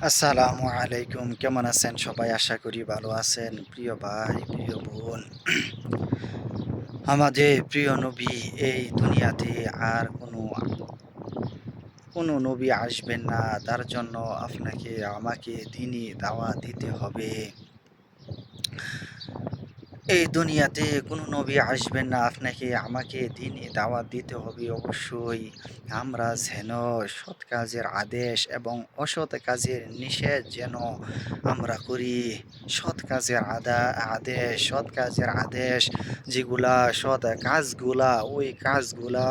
আসসালামু আলাইকুম। কেমন আছেন সবাই? আশা করি ভালো আছেন। প্রিয় ভাই, প্রিয় বোন, আমাদের প্রিয় নবী এই দুনিয়াতে আর কোনো নবী আসবেন না। তার জন্য আপনাকে আমাকে দিনই দাওয়াত দিতে হবে। এই দুনিয়াতে কোনো নবী আসবেন না, আপনাকে আমাকে দিনই দাওয়াত দিতে হবে অবশ্যই। আমরা যেন সৎ কাজের আদেশ এবং অসৎ কাজের নিষেধ যেন আমরা করি। সৎ কাজের আদেশ, সৎ কাজের আদেশ যেগুলা সৎ কাজগুলা, ওই কাজগুলা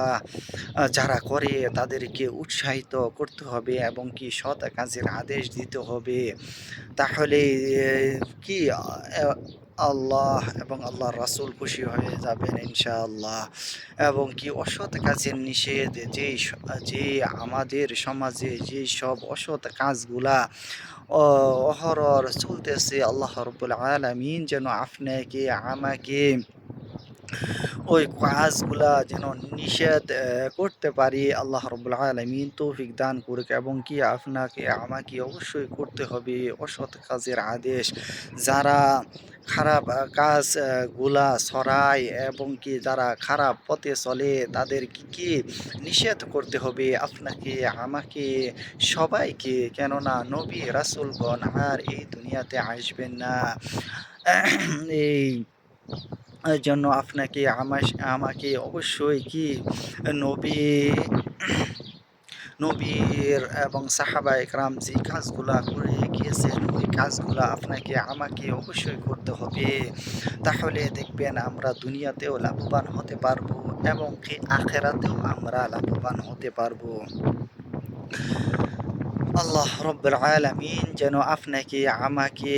যারা করে তাদেরকে উৎসাহিত করতে হবে এবং কি সৎ কাজের আদেশ দিতে হবে। তাহলে এ কি আল্লাহ এবং আল্লাহর রাসূল খুশি হয়ে যাবেন ইনশাআল্লাহ। এবং কি অসৎ কাজের নিষেধ যে আমাদের সমাজে যেসব অসৎ কাজগুলা অ অহরহ চলতেছে, আল্লাহ রাব্বুল আলামিন যেন আপনাকে আমাকে ওই কাজগুলা যেন নিষেধ করতে পারি। আল্লাহ রাব্বুল আলামিন তৌফিক দান করুক এবং কি আপনাকে আমাকে অবশ্যই করতে হবে অসৎ কাজের আদেশ। যারা খারাপ কাজ গুলা ছড়ায় এবং কি যারা খারাপ পথে চলে তাদেরকে কি নিষেধ করতে হবে আপনাকে, আমাকে, সবাইকে। কেননা নবী রাসূলগণ আর এই দুনিয়াতে আসবেন না। এই জন্য আপনাকে আমাকে অবশ্যই কি নবী নবীর এবং সাহাবায়ে কেরাম যে কাজগুলা করে গিয়েছেন ওই কাজগুলা আপনাকে আমাকে অবশ্যই করতে হবে। তাহলে দেখবেন আমরা দুনিয়াতেও লাভবান হতে পারবো এবং কি আখেরাতেও আমরা লাভবান হতে পারবো। আল্লাহ রব্বুল আলামিন যেন আপনাকে আমাকে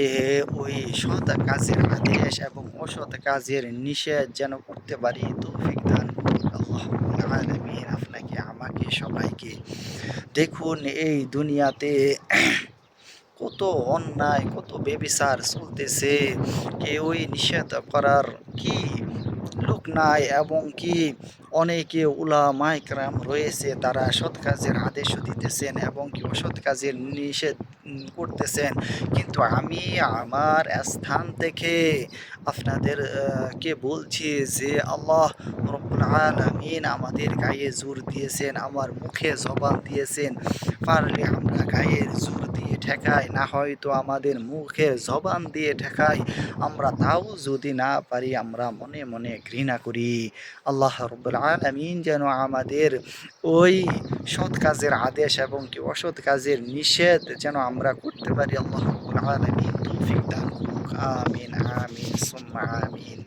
ওই সৎ কাজের আদেশ এবং অসৎ কাজের নিষেধ যেন করতে পারি তৌফিক দান করুন আল্লাহ রব্বুল আলামিন আপনাকে আমাকে সবাইকে। দেখুন এই দুনিয়াতে কত অন্যায়, কত বেবিচার চলতেছে। কেউই নিষেধ করার কি লোক নাই এবং কি অনেকে উলামায়ে কেরাম রয়েছে তারা সৎ কাজের আদেশও দিতেছেন এবং কি অসৎ কাজের নিষেধ করতেছেন। কিন্তু আমি আমার স্থান থেকে আপনাদের কে বলছি যে আল্লাহ রব্বুল আলামিন আমাদের গায়ে জোর দিয়েছেন, আমার মুখে জবান দিয়েছেন। পারলে আমরা গায়ের জোর দিয়ে ঠেকাই, না হয়তো আমাদের মুখে জবান দিয়ে ঠেকাই। আমরা তাও যদি না পারি আমরা মনে মনে ঘৃণা করি। আল্লাহ রব্বুল আলামিন যেন আমাদের ওই সৎ কাজের আদেশ এবং কি অসৎ কাজের নিষেধ যেন আমরা করতে পারি। আল্লাহ রব্বুল আলামিন তৌফিক দান করুক। আমিন, আমিন, সুম্মা আমিন।